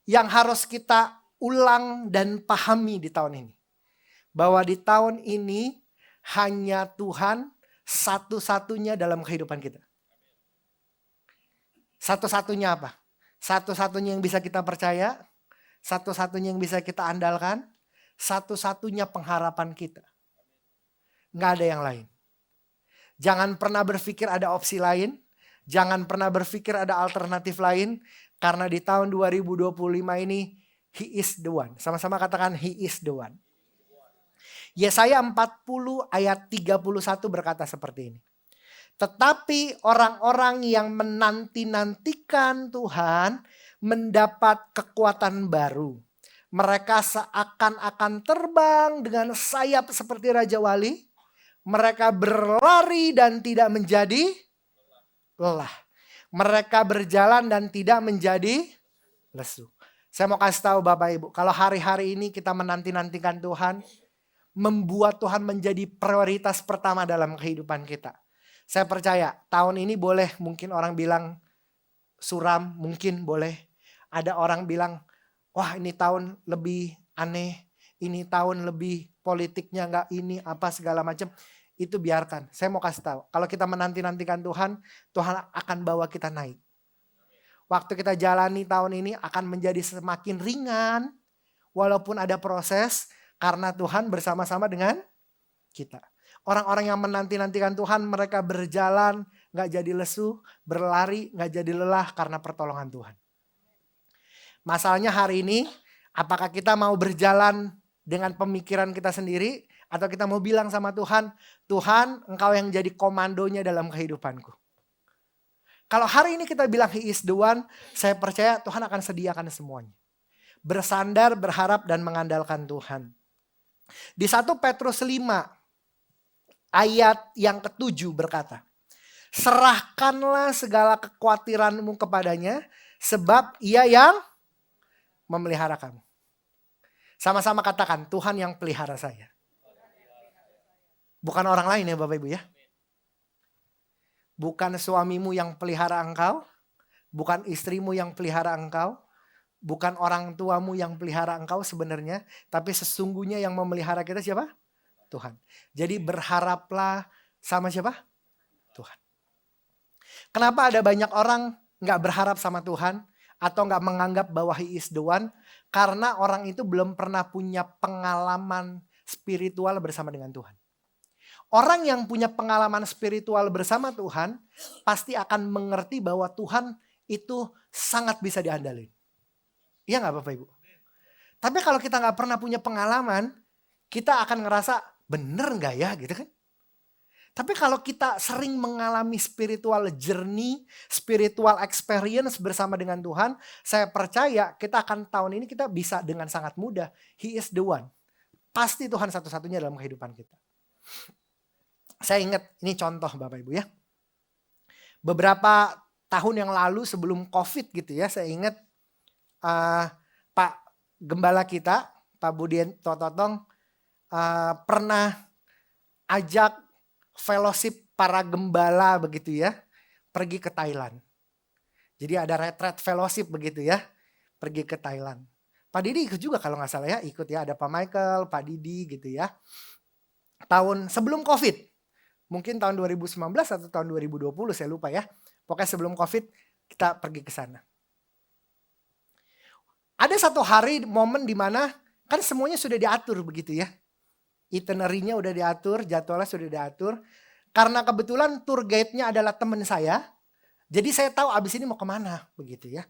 Yang harus kita ulang dan pahami di tahun ini. Bahwa di tahun ini hanya Tuhan satu-satunya dalam kehidupan kita. Satu-satunya apa? Satu-satunya yang bisa kita percaya, satu-satunya yang bisa kita andalkan, satu-satunya pengharapan kita. Nggak ada yang lain. Jangan pernah berpikir ada opsi lain. Jangan pernah berpikir ada alternatif lain. Karena di tahun 2025 ini, He is the one. Sama-sama katakan He is the one. Yesaya 40 ayat 31 berkata seperti ini. Tetapi orang-orang yang menanti-nantikan Tuhan mendapat kekuatan baru. Mereka seakan-akan terbang dengan sayap seperti Raja Wali. Mereka berlari dan tidak menjadi lelah. Mereka berjalan dan tidak menjadi lesu. Saya mau kasih tahu Bapak Ibu, kalau hari-hari ini kita menanti-nantikan Tuhan, membuat Tuhan menjadi prioritas pertama dalam kehidupan kita. Saya percaya tahun ini boleh mungkin orang bilang suram, mungkin boleh. Ada orang bilang, wah ini tahun lebih aneh, ini tahun lebih politiknya nggak ini apa segala macam. Itu biarkan. Saya mau kasih tahu, kalau kita menanti-nantikan Tuhan, Tuhan akan bawa kita naik. Waktu kita jalani tahun ini akan menjadi semakin ringan, walaupun ada proses, karena Tuhan bersama-sama dengan kita. Orang-orang yang menanti-nantikan Tuhan, mereka berjalan, gak jadi lesu, berlari, gak jadi lelah karena pertolongan Tuhan. Masalahnya hari ini, apakah kita mau berjalan dengan pemikiran kita sendiri, atau kita mau bilang sama Tuhan, Tuhan engkau yang jadi komandonya dalam kehidupanku. Kalau hari ini kita bilang He is the one, saya percaya Tuhan akan sediakan semuanya. Bersandar, berharap, dan mengandalkan Tuhan. Di 1 Petrus 5 ayat yang ke-7 berkata, serahkanlah segala kekhawatiranmu kepadanya, sebab Ia yang memelihara kamu. Sama-sama katakan, Tuhan yang pelihara saya. Bukan orang lain ya Bapak Ibu ya. Bukan suamimu yang pelihara engkau. Bukan istrimu yang pelihara engkau. Bukan orang tuamu yang pelihara engkau sebenarnya. Tapi sesungguhnya yang memelihara kita siapa? Tuhan. Jadi berharaplah sama siapa? Tuhan. Kenapa ada banyak orang gak berharap sama Tuhan? Atau gak menganggap bahwa He is the one? Karena orang itu belum pernah punya pengalaman spiritual bersama dengan Tuhan. Orang yang punya pengalaman spiritual bersama Tuhan pasti akan mengerti bahwa Tuhan itu sangat bisa diandalin. Iya gak Bapak Ibu? Tapi kalau kita gak pernah punya pengalaman, kita akan ngerasa bener gak ya gitu kan? Tapi kalau kita sering mengalami spiritual journey, spiritual experience bersama dengan Tuhan, saya percaya kita akan tahun ini kita bisa dengan sangat mudah. He is the one. Pasti Tuhan satu-satunya dalam kehidupan kita. Saya ingat, ini contoh Bapak Ibu ya. Beberapa tahun yang lalu sebelum COVID gitu ya, saya ingat Pak Gembala kita, Pak Budien Tototong pernah ajak fellowship para gembala begitu ya, pergi ke Thailand. Jadi ada retreat fellowship begitu ya, pergi ke Thailand. Pak Didi ikut juga kalau nggak salah ya, ikut ya, ada Pak Michael, Pak Didi gitu ya. Tahun sebelum COVID. Mungkin tahun 2019 atau tahun 2020 saya lupa ya. Pokoknya sebelum COVID kita pergi ke sana. Ada satu hari momen di mana kan semuanya sudah diatur begitu ya. Itinerary-nya udah diatur, jadwalnya sudah diatur. Karena kebetulan tour guide-nya adalah teman saya. Jadi saya tahu abis ini mau kemana begitu ya.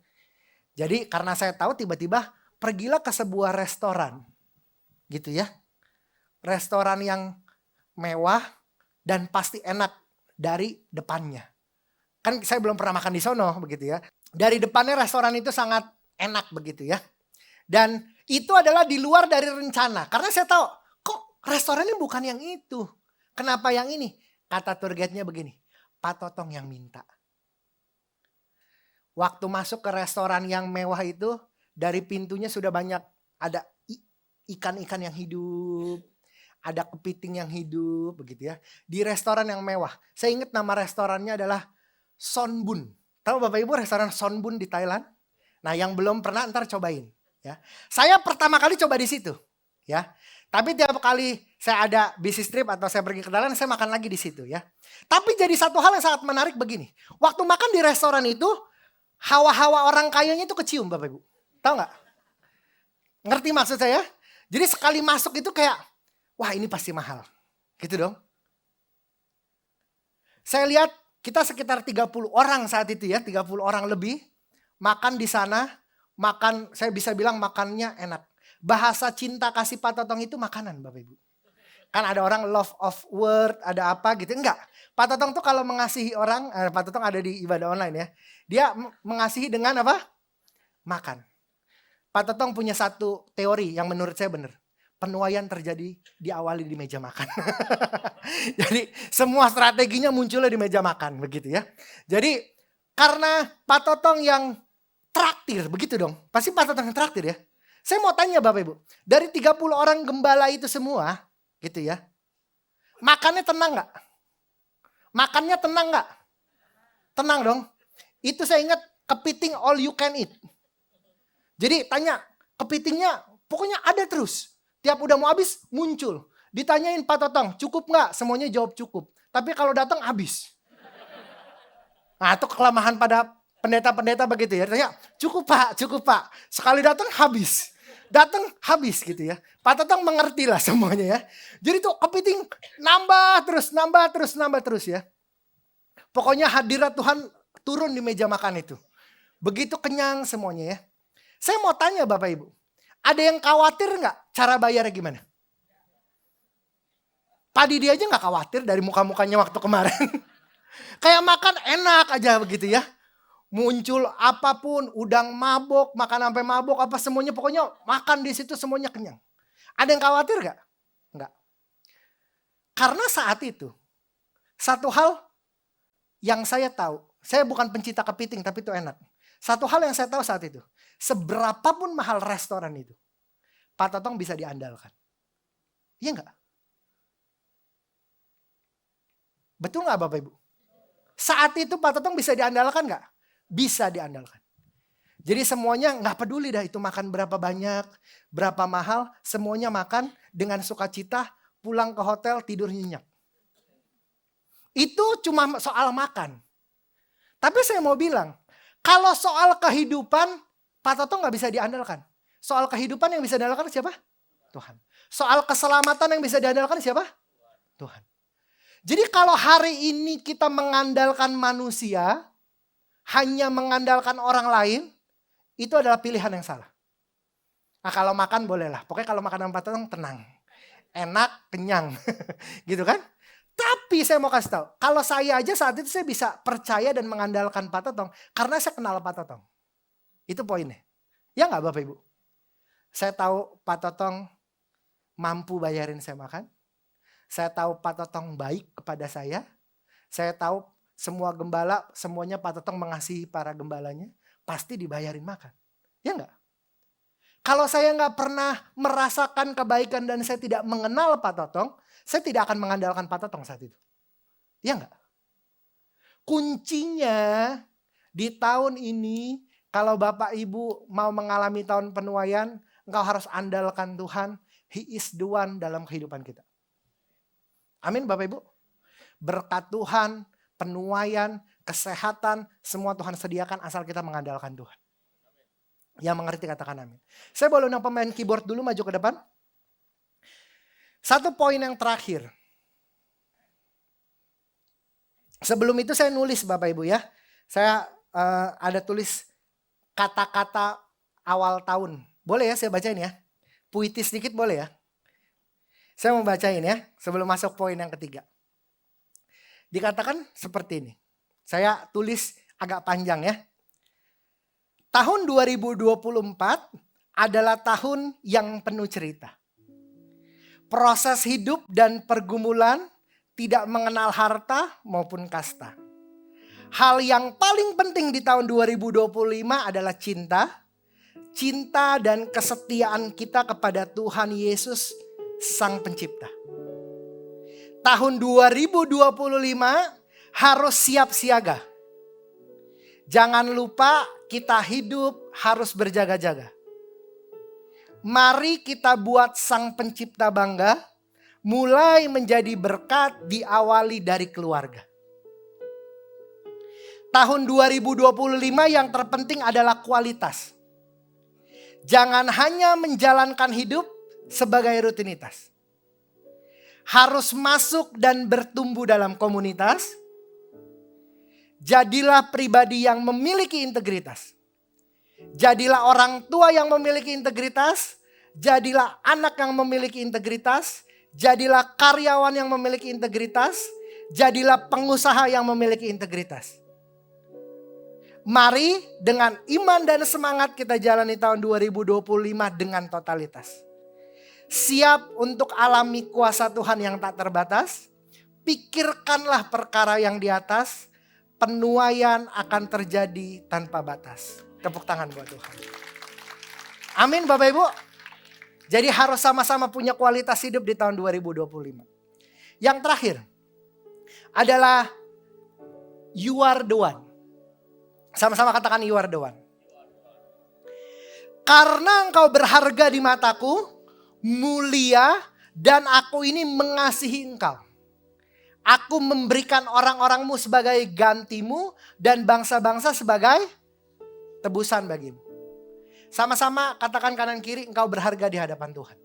Jadi karena saya tahu tiba-tiba pergilah ke sebuah restoran. Gitu ya. Restoran yang mewah. Dan pasti enak dari depannya. Kan saya belum pernah makan di sono begitu ya. Dari depannya restoran itu sangat enak begitu ya. Dan itu adalah di luar dari rencana. Karena saya tahu kok restorannya bukan yang itu. Kenapa yang ini? Kata tour guide-nya begini. Pak Totong yang minta. Waktu masuk ke restoran yang mewah itu. Dari pintunya sudah banyak ada ikan-ikan yang hidup. Ada kepiting yang hidup begitu ya. Di restoran yang mewah. Saya ingat nama restorannya adalah Sonbun. Tahu Bapak Ibu restoran Sonbun di Thailand? Nah yang belum pernah ntar cobain. Ya. Saya pertama kali coba di situ. Ya. Tapi tiap kali saya ada bisnis trip atau saya pergi ke Thailand, saya makan lagi di situ ya. Tapi jadi satu hal yang sangat menarik begini. Waktu makan di restoran itu, Hawa-hawa orang kayanya itu kecium Bapak Ibu. Tahu nggak? Ngerti maksud saya? Jadi sekali masuk itu kayak, wah ini pasti mahal. Gitu dong. Saya lihat kita sekitar 30 orang saat itu ya, 30 orang lebih. Makan di sana, makan, saya bisa bilang makannya enak. Bahasa cinta kasih Pak Totong itu makanan Bapak Ibu. Kan ada orang love of word, ada apa gitu. Enggak, Pak Totong tuh kalau mengasihi orang, Pak Totong ada di ibadah online ya. Dia mengasihi dengan apa? Makan. Pak Totong punya satu teori yang menurut saya benar. Penuaian terjadi diawali di meja makan. Jadi semua strateginya munculnya di meja makan begitu ya. Jadi karena Pak Totong yang traktir begitu dong. Pasti Pak Totong yang traktir ya. Saya mau tanya Bapak Ibu. Dari 30 orang gembala itu semua gitu ya. Makannya tenang gak? Makannya tenang gak? Tenang dong. Itu saya ingat kepiting all you can eat. Jadi tanya kepitingnya pokoknya ada terus. Tiap udah mau habis muncul. Ditanyain Pak Totong cukup gak? Semuanya jawab cukup. Tapi kalau datang habis. Nah itu kelemahan pada pendeta-pendeta begitu ya. Tanya cukup pak. Sekali datang habis. Datang habis gitu ya. Pak Totong mengerti lah semuanya ya. Jadi tuh kepiting nambah terus ya. Pokoknya hadirat Tuhan turun di meja makan itu. Begitu kenyang semuanya ya. Saya mau tanya Bapak Ibu. Ada yang khawatir gak cara bayarnya gimana? Pak Didi aja gak khawatir dari muka-mukanya waktu kemarin. Kayak makan enak aja begitu ya. Muncul apapun, udang mabok, makan sampai mabok, apa semuanya pokoknya makan di situ semuanya kenyang. Ada yang khawatir gak? Enggak. Karena saat itu, satu hal yang saya tahu, saya bukan pencinta kepiting tapi itu enak. Satu hal yang saya tahu saat itu, seberapapun mahal restoran itu, Pak Totong bisa diandalkan. Iya enggak? Betul enggak Bapak Ibu? Saat itu Pak Totong bisa diandalkan enggak? Bisa diandalkan. Jadi semuanya enggak peduli dah itu makan berapa banyak, berapa mahal, semuanya makan dengan sukacita, pulang ke hotel tidur nyenyak. Itu cuma soal makan. Tapi saya mau bilang, kalau soal kehidupan, Pak Totong nggak bisa diandalkan. Soal kehidupan yang bisa diandalkan siapa? Tuhan. Soal keselamatan yang bisa diandalkan siapa? Tuhan. Jadi kalau hari ini kita mengandalkan manusia, hanya mengandalkan orang lain, itu adalah pilihan yang salah. Nah kalau makan bolehlah. Pokoknya kalau makan Pak Totong tenang. Enak, kenyang. Gitu kan? Tapi saya mau kasih tahu, kalau saya aja saat itu saya bisa percaya dan mengandalkan Pak Totong karena saya kenal Pak Totong. Itu poinnya. Ya nggak Bapak Ibu? Saya tahu Pak Totong mampu bayarin saya makan. Saya tahu Pak Totong baik kepada saya. Saya tahu semua gembala, semuanya Pak Totong mengasihi para gembalanya. Pasti dibayarin makan. Ya nggak? Kalau saya nggak pernah merasakan kebaikan dan saya tidak mengenal Pak Totong, saya tidak akan mengandalkan Pak Totong saat itu. Iya enggak? Kuncinya di tahun ini, kalau Bapak Ibu mau mengalami tahun penuaian, engkau harus andalkan Tuhan. He is the one dalam kehidupan kita. Amin Bapak Ibu. Berkat Tuhan, penuaian, kesehatan, semua Tuhan sediakan asal kita mengandalkan Tuhan. Yang mengerti katakan amin. Saya boleh undang pemain keyboard dulu maju ke depan. Satu poin yang terakhir. Sebelum itu saya nulis Bapak Ibu ya. Saya ada tulis kata-kata awal tahun. Boleh ya saya bacain ya. Puitis sedikit boleh ya. Saya mau bacain ya sebelum masuk poin yang ketiga. Dikatakan seperti ini. Saya tulis agak panjang ya. Tahun 2024 adalah tahun yang penuh cerita. Proses hidup dan pergumulan tidak mengenal harta maupun kasta. Hal yang paling penting di tahun 2025 adalah cinta. Cinta dan kesetiaan kita kepada Tuhan Yesus Sang Pencipta. Tahun 2025 harus siap siaga. Jangan lupa kita hidup harus berjaga-jaga. Mari kita buat Sang Pencipta bangga, mulai menjadi berkat diawali dari keluarga. tahun 2025 yang terpenting adalah kualitas. Jangan hanya menjalankan hidup sebagai rutinitas. Harus masuk dan bertumbuh dalam komunitas. Jadilah pribadi yang memiliki integritas. Jadilah orang tua yang memiliki integritas. Jadilah anak yang memiliki integritas. Jadilah karyawan yang memiliki integritas. Jadilah pengusaha yang memiliki integritas. Mari dengan iman dan semangat kita jalani tahun 2025 dengan totalitas. Siap untuk alami kuasa Tuhan yang tak terbatas. Pikirkanlah perkara yang di atas. Penuaian akan terjadi tanpa batas. Tepuk tangan buat Tuhan. Amin Bapak Ibu. Jadi harus sama-sama punya kualitas hidup di tahun 2025. Yang terakhir adalah you are the one. Sama-sama katakan you are the one. Karena engkau berharga di mataku, mulia, dan aku ini mengasihi engkau. Aku memberikan orang-orangmu sebagai gantimu dan bangsa-bangsa sebagai tebusan bagimu. Sama-sama katakan kanan kiri, engkau berharga di hadapan Tuhan.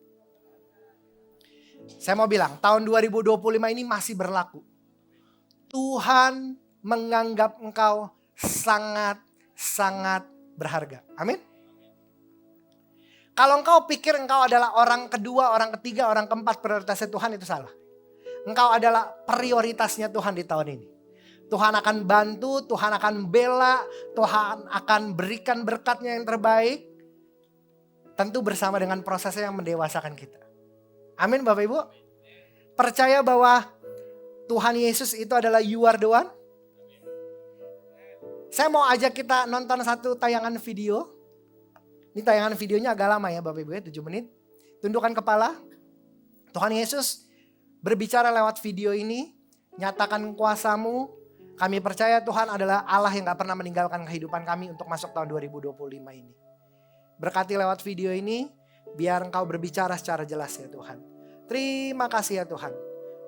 Saya mau bilang tahun 2025 ini masih berlaku. Tuhan menganggap engkau sangat-sangat berharga. Amin. Kalau engkau pikir engkau adalah orang kedua, orang ketiga, orang keempat prioritasnya Tuhan, itu salah. Engkau adalah prioritasnya Tuhan di tahun ini. Tuhan akan bantu, Tuhan akan bela, Tuhan akan berikan berkatnya yang terbaik. Tentu bersama dengan prosesnya yang mendewasakan kita. Amin Bapak Ibu. Percaya bahwa Tuhan Yesus itu adalah you are the one. Saya mau ajak kita nonton satu tayangan video. Ini tayangan videonya agak lama ya Bapak Ibu ya, 7 menit. Tundukkan kepala. Tuhan Yesus berbicara lewat video ini, nyatakan kuasamu. Kami percaya Tuhan adalah Allah yang gak pernah meninggalkan kehidupan kami untuk masuk tahun 2025 ini. Berkati lewat video ini, biar engkau berbicara secara jelas ya Tuhan. Terima kasih ya Tuhan.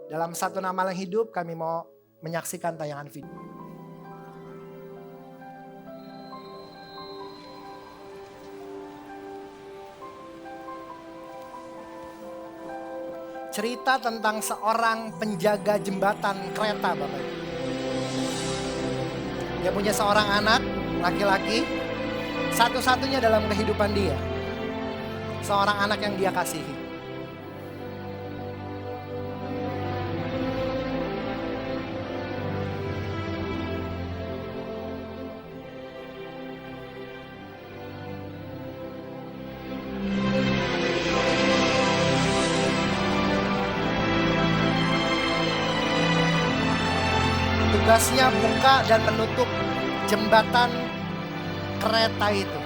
Dalam satu nama yang hidup kami mau menyaksikan tayangan video. Cerita tentang seorang penjaga jembatan kereta Bapak Ibu. Dia punya seorang anak laki-laki, satu-satunya dalam kehidupan dia. Seorang anak yang dia kasihi. Tugasnya buka dan menutup jembatan kereta itu.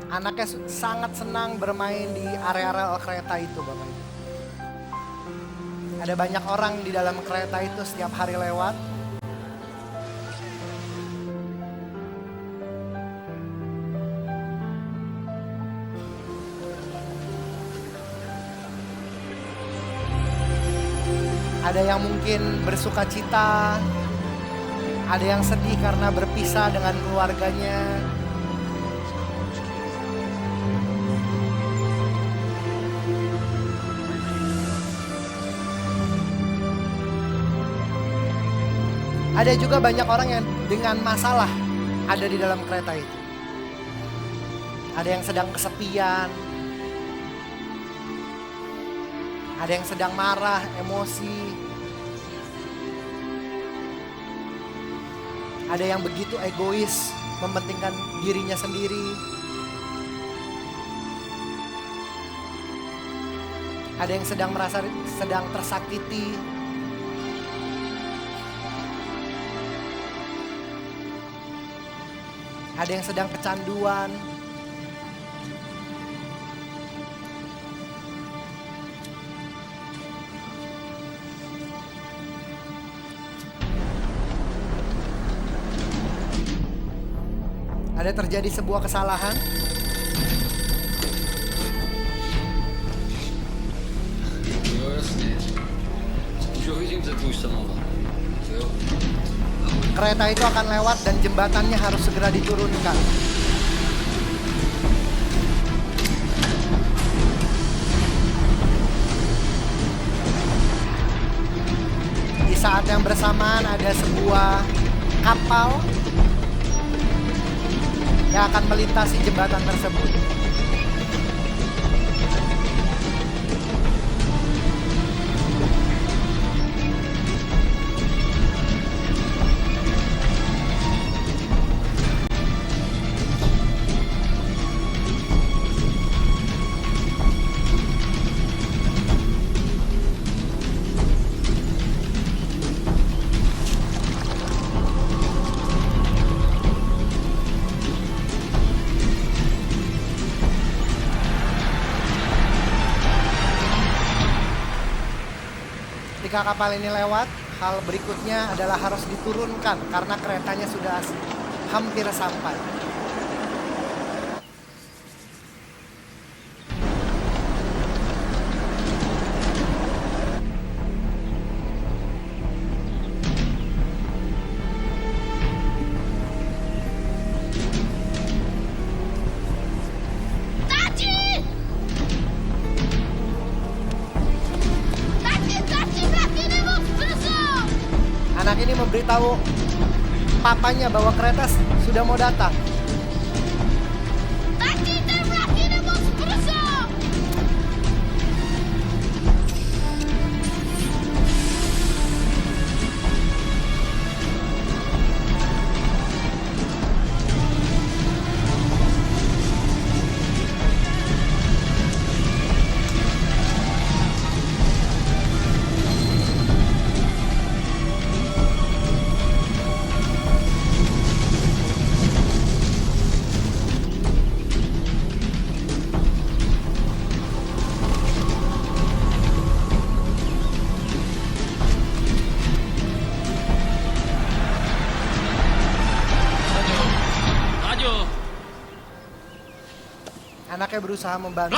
Anaknya sangat senang bermain di area kereta itu Bapak Ibu. Ada banyak orang di dalam kereta itu setiap hari lewat. Ada yang mungkin bersuka cita, ada yang sedih karena berpisah dengan keluarganya. Ada juga banyak orang yang dengan masalah ada di dalam kereta itu. Ada yang sedang kesepian. Ada yang sedang marah, emosi. Ada yang begitu egois, mementingkan dirinya sendiri. Ada yang sedang tersakiti. Ada yang sedang kecanduan. Ada terjadi sebuah kesalahan Kereta itu akan lewat dan jembatannya harus segera diturunkan. Di saat yang bersamaan ada sebuah kapal yang akan melintasi jembatan tersebut. Ketika kapal ini lewat, hal berikutnya adalah harus diturunkan karena keretanya sudah hampir sampai. Anak ini memberitahu papanya bahwa kereta sudah mau datang. Anaknya berusaha membantu.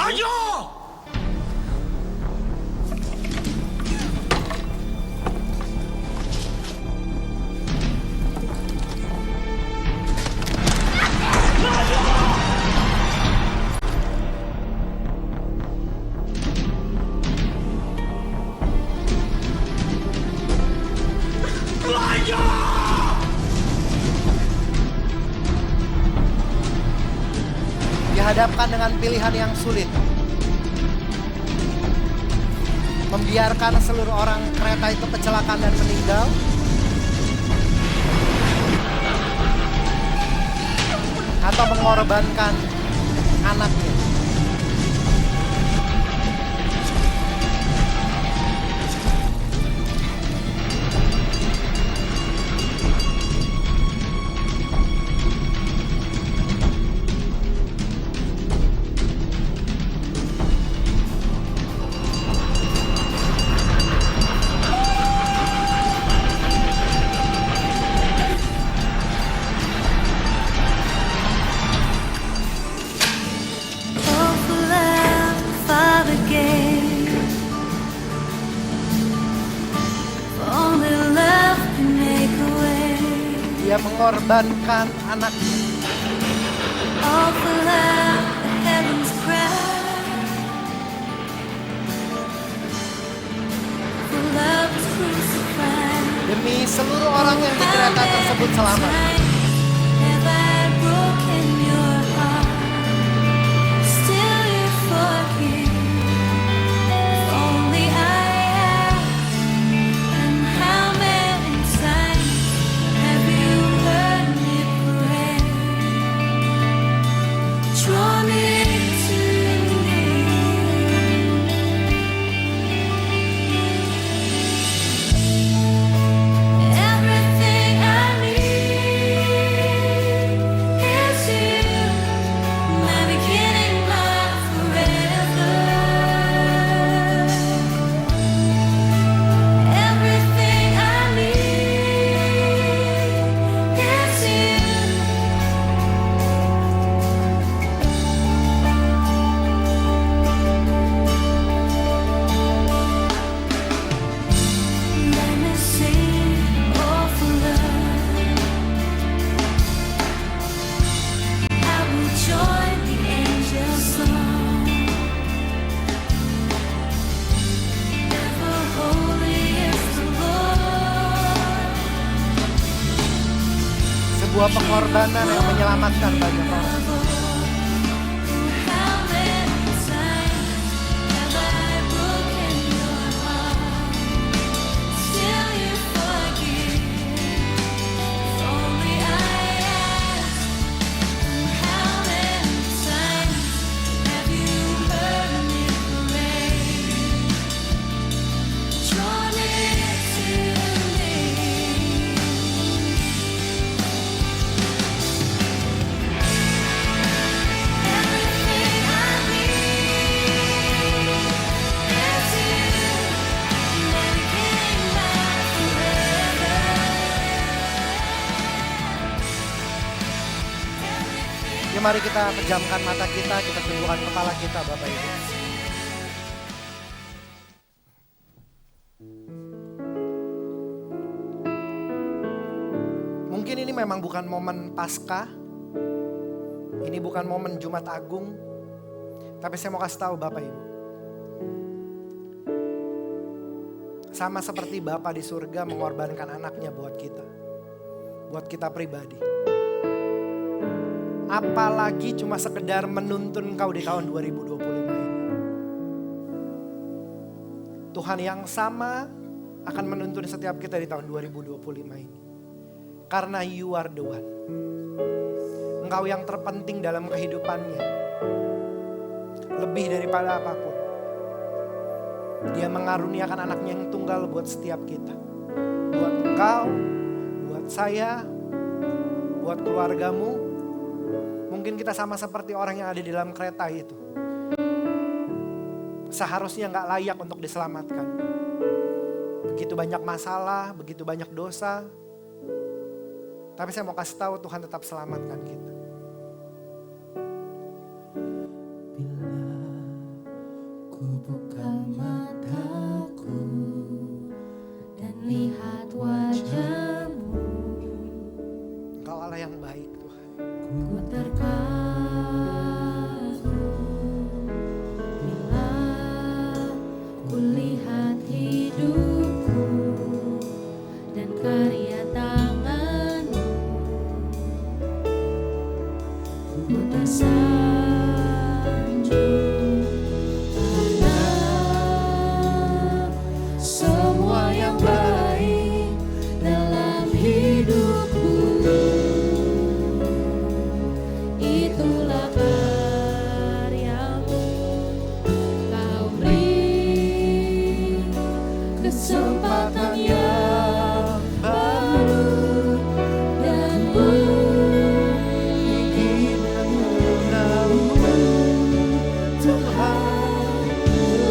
Dihadapkan dengan pilihan yang sulit. Membiarkan seluruh orang kereta itu kecelakaan dan meninggal, atau mengorbankan anaknya. Dia mengorbankan anaknya. Demi seluruh orang yang di kereta tersebut selamat. sebuah pengorbanan yang menyelamatkan banyak orang. Ya, mari kita pejamkan mata kita tundukkan kepala kita Bapak Ibu. Mungkin ini memang bukan momen Paskah, ini bukan momen Jumat Agung, tapi saya mau kasih tahu Bapak Ibu. Sama seperti Bapa di surga mengorbankan anaknya buat kita pribadi. Apalagi cuma sekedar menuntun kau di tahun 2025 ini. Tuhan yang sama akan menuntun setiap kita di tahun 2025 ini. Karena you are the one. Engkau yang terpenting dalam kehidupannya. Lebih daripada apapun. Dia mengaruniakan anaknya yang tunggal buat setiap kita. Buat engkau, buat saya, buat keluargamu. Mungkin kita sama seperti orang yang ada di dalam kereta itu. Seharusnya gak layak untuk diselamatkan. Begitu banyak masalah, begitu banyak dosa. Tapi saya mau kasih tahu Tuhan tetap selamatkan kita. Bila ku buka mataku dan lihat wajah-Mu, Engkau Allah yang baik Tuhan. ku terkagum bila ku lihat hidupku dan karya tangan-Mu. Ku tersanjung karena semua yang baik dalam hidupku. Itulah karya-Mu. Kau beri kesempatan yang baru dan ku ingin mengenal-Mu, Tuhan,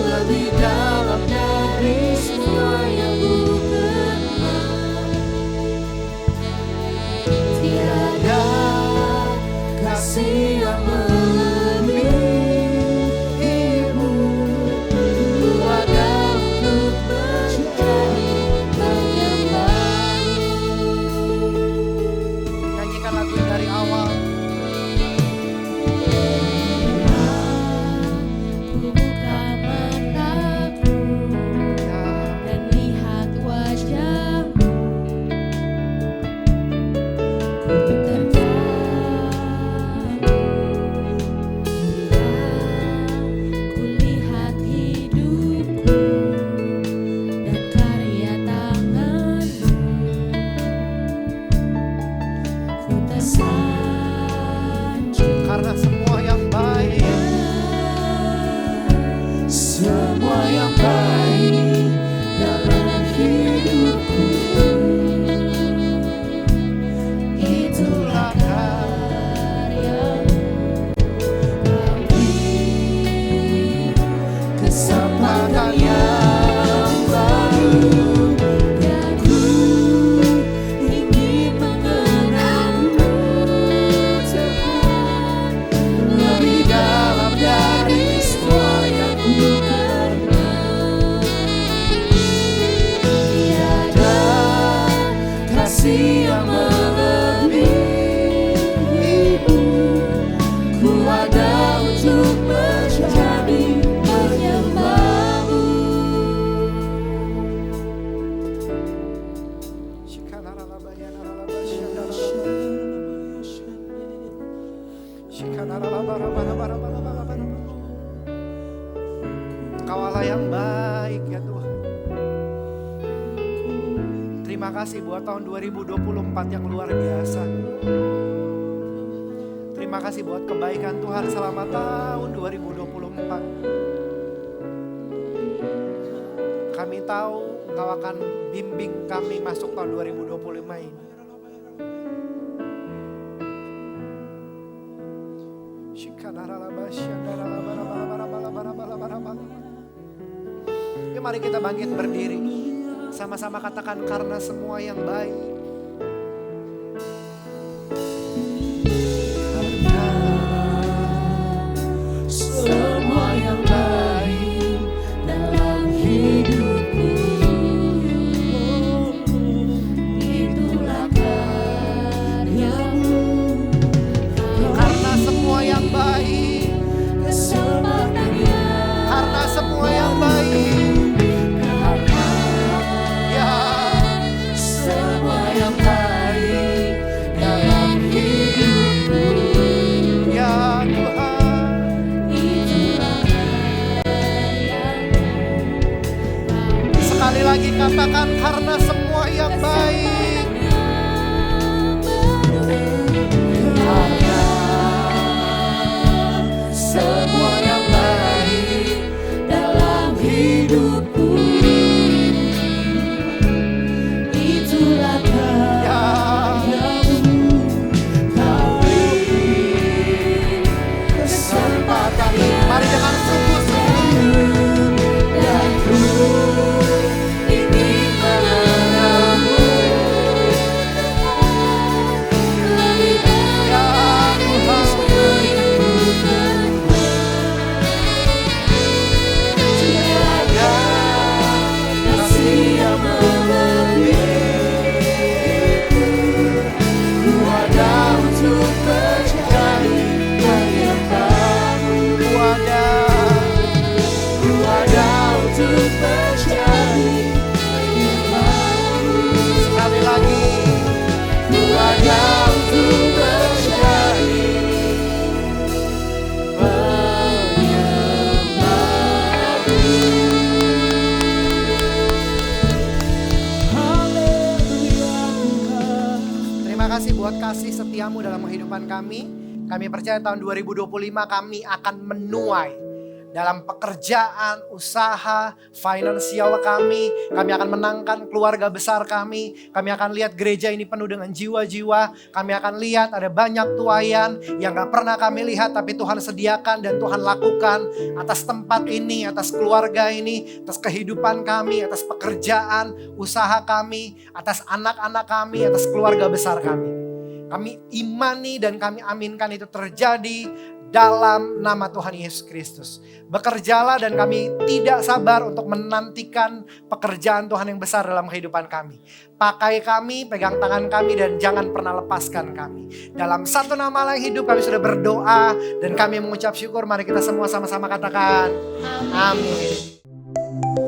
lebih dalam dari semua yang ku kenal. Tiada kasih yang melebihi-Mu. Ku ada untuk mencari banyak Terima kasih buat tahun 2024 yang luar biasa. Terima kasih buat kebaikan Tuhan selama tahun 2024. Kami tahu Engkau akan bimbing kami masuk tahun 2025 ini. Yuk mari kita bangkit berdiri. Sama-sama katakan karena semua yang baik. Semua yang baik dalam hidupku, itulah karyamu. Karena semua yang baik. Kesempatannya, Karena semua yang baik. Ya, semua yang baik dalam hidupku, ya Tuhan. itulah karyamu. Sekali lagi katakan karena semua yang baik. Karena semua yang baik dalam hidupku, itulah Ya, karyamu. Kau beri kesempatan mari dengan sungguh-sungguh. dan ku ingin mengenalmu lebih Ya dalam Tuhan. Tiada kasih yang melebihiku. Ku ada untuk mencari penyebabmu. Ku ada. Ku ada untuk mencari penyebabmu. Sekali lagi. Ku ada untuk mencari Terima kasih buat kasih setiamu dalam kehidupan kami. Kami percaya tahun 2025 kami akan menuai dalam pekerjaan, usaha, finansial kami. Kami akan menangkan keluarga besar kami. Kami akan lihat gereja ini penuh dengan jiwa-jiwa. Kami akan lihat ada banyak tuaian yang gak pernah kami lihat, tapi Tuhan sediakan dan Tuhan lakukan atas tempat ini, atas keluarga ini, atas kehidupan kami, atas pekerjaan, usaha kami, atas anak-anak kami, atas keluarga besar kami. Kami imani dan kami aminkan itu terjadi dalam nama Tuhan Yesus Kristus. Bekerjalah dan kami tidak sabar untuk menantikan pekerjaan Tuhan yang besar dalam kehidupan kami. Pakai kami, pegang tangan kami dan jangan pernah lepaskan kami. Dalam satu nama Allah yang hidup kami sudah berdoa dan kami mengucap syukur. Mari kita semua sama-sama katakan amin.